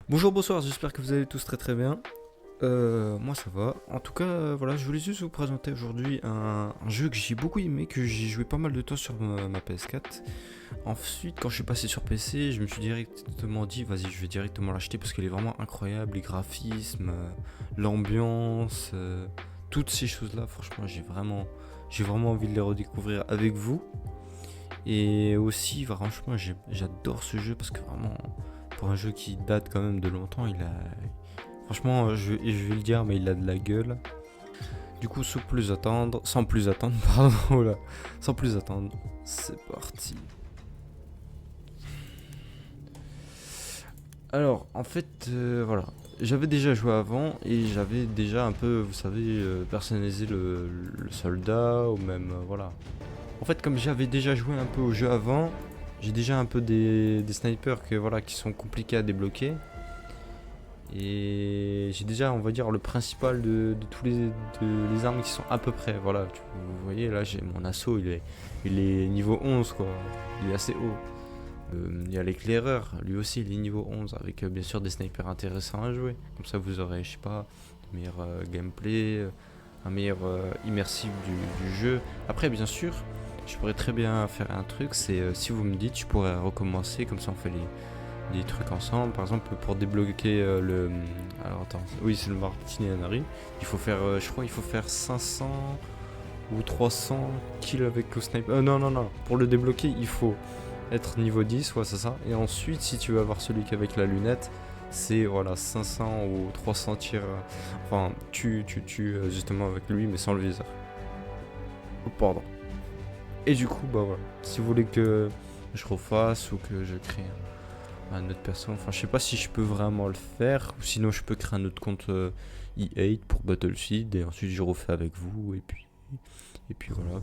Bonjour, bonsoir, j'espère que vous allez tous très très bien. Moi ça va. En tout cas, voilà, je voulais juste vous présenter aujourd'hui un jeu que j'ai beaucoup aimé, que j'ai joué pas mal de temps sur ma PS4. Ensuite, quand je suis passé sur PC, je me suis directement dit, vas-y, je vais directement l'acheter parce qu'il est vraiment incroyable, les graphismes, l'ambiance, toutes ces choses-là. Franchement, j'ai vraiment envie de les redécouvrir avec vous. Et aussi, franchement, j'adore ce jeu parce que vraiment, pour un jeu qui date quand même de longtemps, franchement, je vais le dire, mais il a de la gueule. Du coup, sans plus attendre, pardon, voilà, sans plus attendre, c'est parti. Alors, en fait, voilà, j'avais déjà joué avant et j'avais déjà un peu, vous savez, personnalisé le soldat ou même, voilà. En fait, comme j'avais déjà joué un peu au jeu avant, j'ai déjà un peu des snipers qui sont compliqués à débloquer. Et j'ai déjà, on va dire, le principal de tous les armes qui sont à peu près. Voilà, vous voyez, là, j'ai mon assaut, il est niveau 11, quoi. Il est assez haut. Il y a l'éclaireur, lui aussi, il est niveau 11, avec bien sûr des snipers intéressants à jouer. Comme ça, vous aurez, je sais pas, un meilleur gameplay, un meilleur immersif du jeu. Après, bien sûr, je pourrais très bien faire un truc, c'est si vous me dites, je pourrais recommencer, comme ça on fait des trucs ensemble. Par exemple, pour débloquer le. Alors attends, oui, c'est le Martini Henry. Il faut faire, je crois, il faut faire 500 ou 300 kills avec le sniper. Non, non, non. Pour le débloquer, il faut être niveau 10, ouais, c'est ça. Et ensuite, si tu veux avoir celui avec la lunette, c'est voilà 500 ou 300 tirs. Enfin, tu tues justement avec lui, mais sans le viseur. Oh, pardon. Et du coup, bah voilà. Si vous voulez que je refasse ou que je crée un autre perso, enfin, je sais pas si je peux vraiment le faire, ou sinon je peux créer un autre compte E8 pour Battlefield et ensuite je refais avec vous et puis voilà.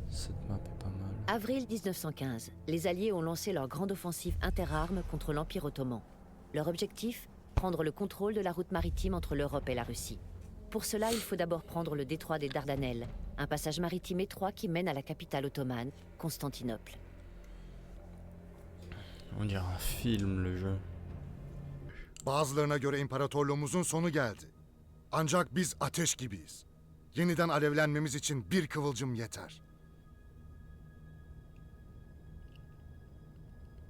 Cette map est pas mal. Avril 1915, les Alliés ont lancé leur grande offensive interarmes contre l'Empire ottoman. Leur objectif, prendre le contrôle de la route maritime entre l'Europe et la Russie. Pour cela, il faut d'abord prendre le détroit des Dardanelles, un passage maritime étroit qui mène à la capitale ottomane, Constantinople. On dirait un film le jeu. Bazılarına göre imparatorluğumuzun sonu geldi. Ancak biz ateş gibiyiz. Yeniden alevlenmemiz için bir kıvılcım yeter.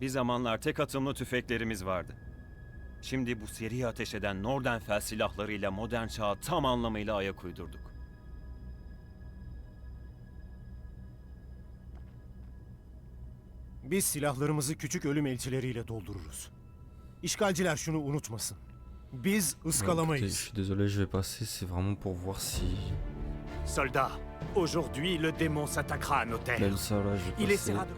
Bir zamanlar tek atımlı tüfeklerimiz vardı. Şimdi bu seri ateş eden Nordenfell silahlarıyla modern çağa tam anlamıyla ayak uydurduk. Biz silahlarımızı küçük ölüm elçileriyle doldururuz. İşgalciler şunu unutmasın. Biz Écoutez, je ıskalamayız. suis désolé, je vais passer, c'est vraiment pour voir si. Soldats, aujourd'hui le démon s'attaquera à nos terres. Même ça là, je vais Il passer. essaiera de...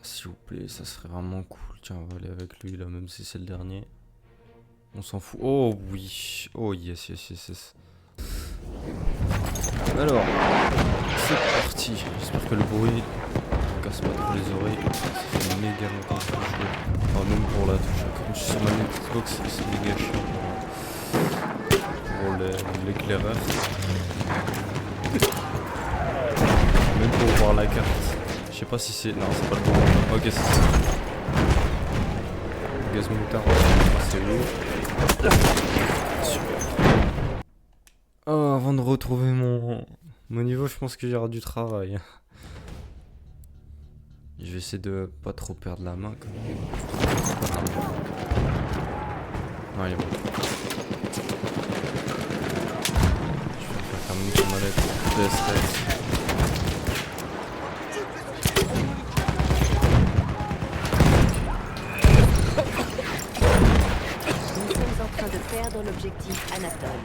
S'il vous plaît, ça serait vraiment cool. Tiens, on va aller avec lui là, même si c'est le dernier. On s'en fout. Oh oui. Oh yes, yes, yes, yes. Alors, c'est parti. J'espère que le bruit ne casse pas trop les oreilles. Ça fait méga longtemps que je joue. Enfin, même pour la touche. Comme je suis sur ma Xbox, c'est méga chiant pour l'éclaireur. Même pour voir la carte. Je sais pas si c'est. Non, c'est pas le bon. Ok, c'est ça. Gaz moutard, c'est lourd. Super. Oh, avant de retrouver mon niveau, je pense que j'aurai du travail. Je vais essayer de pas trop perdre la main quand même. Non, il est bon. Je vais faire comme une manette PS4. Nous sommes en train de perdre l'objectif Anatole.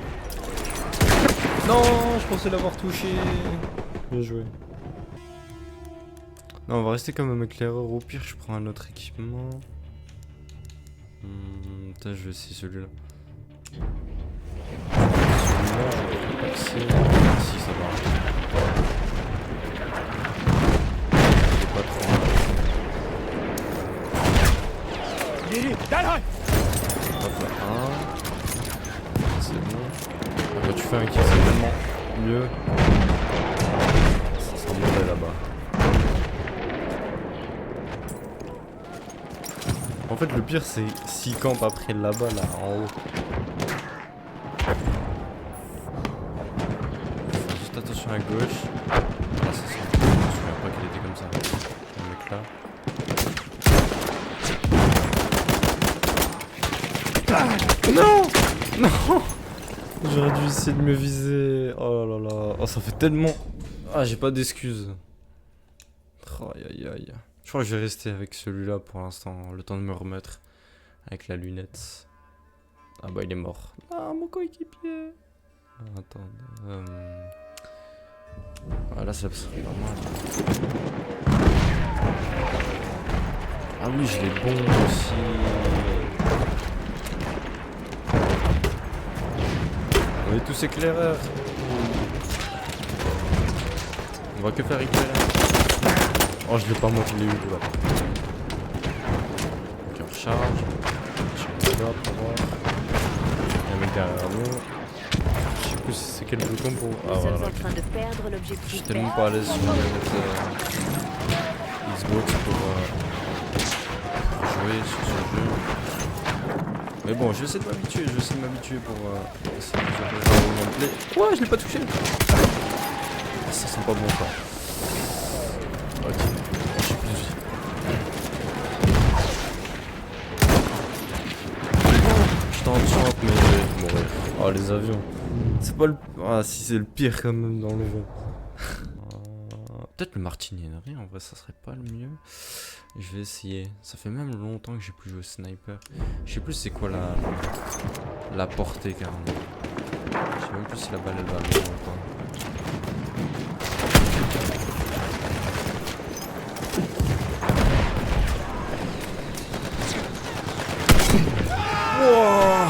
Non, je pensais l'avoir touché. Bien joué. Non, on va rester comme un éclaireur. Au pire, je prends un autre équipement. Putain, je vais essayer celui-là. Celui-là, si ça va. Il est pas trop. Geri, derhal! Hop là, un. C'est bon. Quand tu fais un kill, c'est tellement mieux. Ça sera mauvais là-bas. En fait, le pire, c'est s'il campe après là-bas, là, en haut. Faut juste attention à gauche. Ah, ça sent. Je me souviens pas qu'il était comme ça. Le mec là. Non! Non! J'aurais dû essayer de me viser. Oh là là. Oh, ça fait tellement. Ah, j'ai pas d'excuses. Oh, aïe aïe aïe. Je crois que je vais rester avec celui-là pour l'instant. Le temps de me remettre. Avec la lunette. Ah bah, il est mort. Ah, mon coéquipier. Attends. Ah, là, ça serait pas mal. Ah oui, je l'ai bon aussi. On est tous éclaireurs. On va que faire éclairer. Oh, je l'ai pas moi qui l'ai eu là. Ok, on recharge. Je vais là pour voir. Il y a un mec derrière nous. Je sais plus si c'est quel bouton pour. Ah Nous sommes voilà. en train de perdre Je l'objectif suis tellement vert. pas à l'aise sur la manette Xbox pour jouer sur ce jeu. Mais bon, je vais essayer de m'habituer, pour essayer de jouer au gameplay. Ouais, je l'ai pas touché. Ah, ça sent pas bon ça. Ok, j'ai plus de vie. Je t'en chante, mais je vais mourir. Oh, les avions. C'est pas le. Ah, si, c'est le pire quand même dans le jeu. Peut-être le martiniennerie, en vrai, ça serait pas le mieux. Je vais essayer. Ça fait même longtemps que j'ai plus joué au sniper. Je sais plus c'est quoi la portée carrément. Je sais même plus si la balle elle va loin ou pas. Wouah!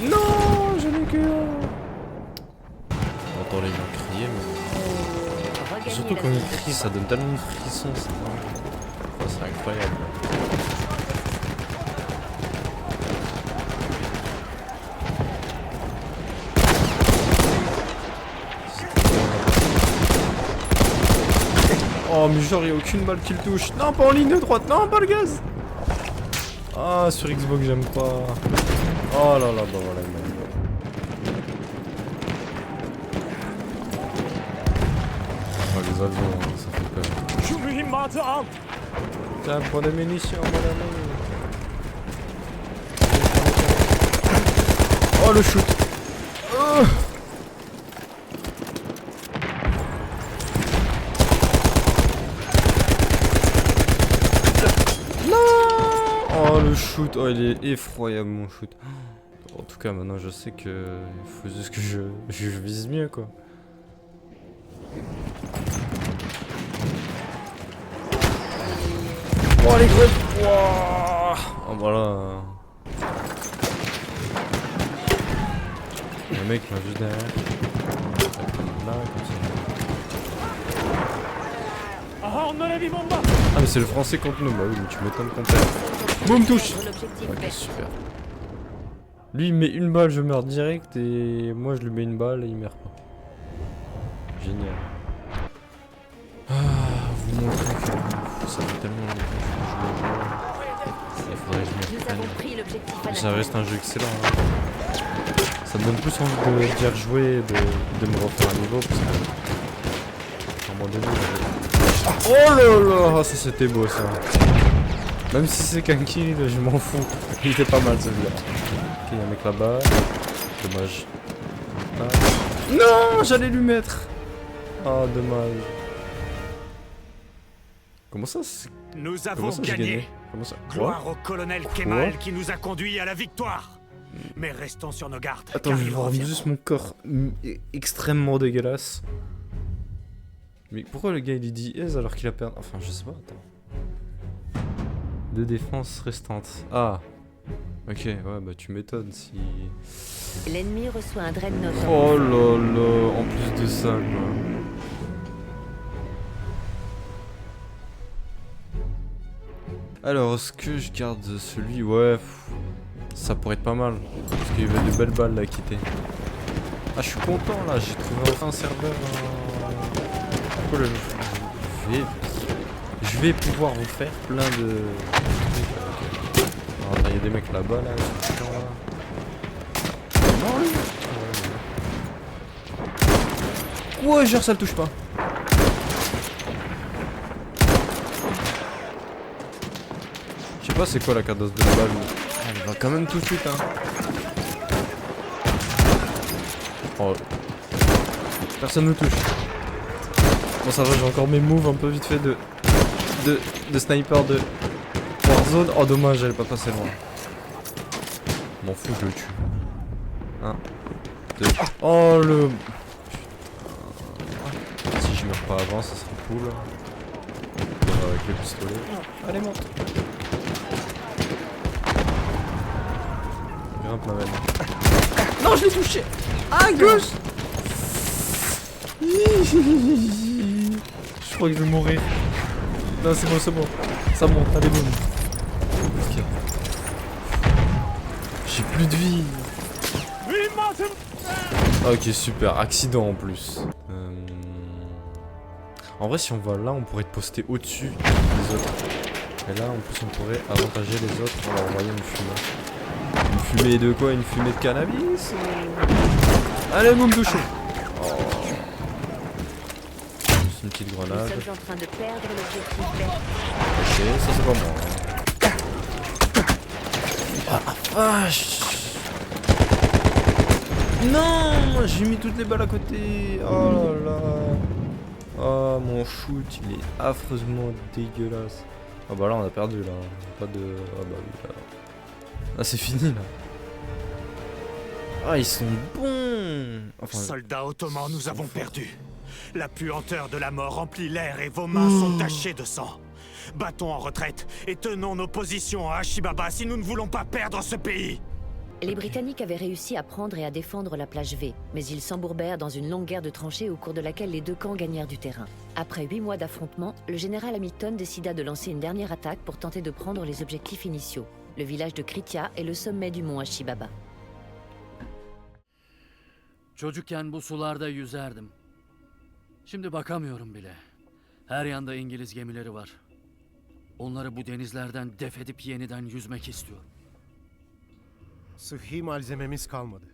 Non, je n'ai que un. On entend les gens crier, mais Regagnez surtout la quand zone ils de crient, ça donne tellement de frissons, c'est dingue. Oh, c'est incroyable. Oh, mais genre, il n'y a aucune balle qui le touche. Non, pas en ligne de droite, non, pas le gaz. Ah, sur Xbox, j'aime pas. Oh là là, bah voilà, il m'a eu. Oh, les avions, ça fait peur. Tiens, prends des munitions, mon ami. Oh, le shoot. Oh. Oh le shoot, oh il est effroyable mon shoot. En tout cas maintenant je sais que il faut juste que je vise mieux quoi. Oh les gros. Oh voilà. Le mec m'a juste derrière. Là, comme ça. Ah mais c'est le français contre nous, bah oui mais tu m'étonnes qu'on perd. Boum touche. l'objectif Ok vert. super. Lui il met une balle, je meurs direct et moi je lui mets une balle et il meurt pas. Génial. Ah, vous montrez que ça fait tellement longtemps que je joue au jeu. Il faudrait que je m'y Nous avons reprenne. pris l'objectif Mais ça anathème. reste un jeu excellent. Hein. Ça me donne plus envie de dire jouer et de me refaire un niveau parce que à un moment donné. Oh là là, ça c'était beau ça. Même si c'est qu'un kill, je m'en fous. Il était pas mal celui-là. Ok, y'a un mec là-bas. Dommage. Ah. Non, j'allais lui mettre. Ah, dommage. Comment ça c'est... Nous Comment avons ça j'ai gagné. gagné? Comment ça? Gloire au colonel Kemal qui nous a conduits à la victoire. Mais restons sur nos gardes. Attends, car je vais ils voir reviendront. juste mon corps extrêmement dégueulasse. Mais pourquoi le gars il dit aise alors qu'il a perdu? Enfin, je sais pas, attends. 2 défenses restantes. Ah. Ok, ouais, bah tu m'étonnes si... L'ennemi reçoit un dreadnought. Oh là là, en plus de ça, quoi. Alors, est-ce que je garde celui? Ouais, ça pourrait être pas mal. Parce qu'il y avait de belles balles là à quitter. Ah, je suis content là, j'ai trouvé enfin un serveur. Oh là là, je vais pouvoir vous faire plein de. Alors, attends, il y a des mecs là-bas là. Ils sont chiants, là. Non, lui. Ouais, genre ça le touche pas. Je sais pas c'est quoi la cadence de la balle. Ah, elle va quand même tout de suite hein. Oh. Personne ne touche. Bon ça va, j'ai encore mes moves un peu vite fait de sniper de Warzone. Oh dommage, elle est pas passée loin. M'en fous, je le tue. 1, 2. Oh le... Si je meurs pas avant, ça serait cool. Avec le pistolet. Allez, monte. Grimpe ma veine. Non, je l'ai touché. Ah, gauche. Je crois que je vais mourir. Non, c'est bon, c'est bon. Ça monte, allez, boum. Ok. J'ai plus de vie. Ok, super. Accident en plus. En vrai, si on va là, on pourrait te poster au-dessus des autres. Et là, en plus, on pourrait avantager les autres en leur envoyant une fumée. Une fumée de quoi? Une fumée de cannabis? Allez, boum, touché. Oh. C'est une petite Nous grenade. sommes en train de perdre l'objectif vert. Ok, ça c'est pas moi. Ah la vache. Non, j'ai mis toutes les balles à côté. Oh là là. Oh mon shoot, il est affreusement dégueulasse. Ah bah là on a perdu là. Pas de... Ah bah oui là. Ah c'est fini là. Ah ils sont bons. Enfin... Soldats ottomans, nous avons perdu. La puanteur de la mort remplit l'air et vos mains sont tachées de sang. Battons en retraite et tenons nos positions à Ashibaba si nous ne voulons pas perdre ce pays. Les Britanniques avaient réussi à prendre et à défendre la plage V, mais ils s'embourbèrent dans une longue guerre de tranchées au cours de laquelle les deux camps gagnèrent du terrain. Après 8 mois d'affrontements, le général Hamilton décida de lancer une dernière attaque pour tenter de prendre les objectifs initiaux, le village de Kritia et le sommet du mont Ashibaba. Çocukken bu sularda yüzerdim. Şimdi bakamıyorum bile. Her yanda İngiliz gemileri var. Onları bu denizlerden def edip yeniden yüzmek istiyorum. Sıhhi malzememiz kalmadı.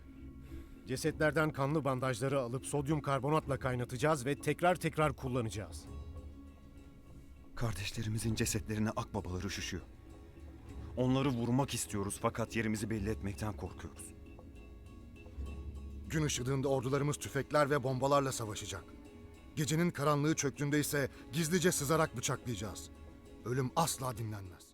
Cesetlerden kanlı bandajları alıp sodyum karbonatla kaynatacağız ve tekrar kullanacağız. Kardeşlerimizin cesetlerine akbabalar üşüşüyor. Onları vurmak istiyoruz fakat yerimizi belli etmekten korkuyoruz. Gün ışığında ordularımız tüfekler ve bombalarla savaşacak. Gecenin karanlığı çöktüğünde ise gizlice sızarak bıçaklayacağız. Ölüm asla dinlenmez.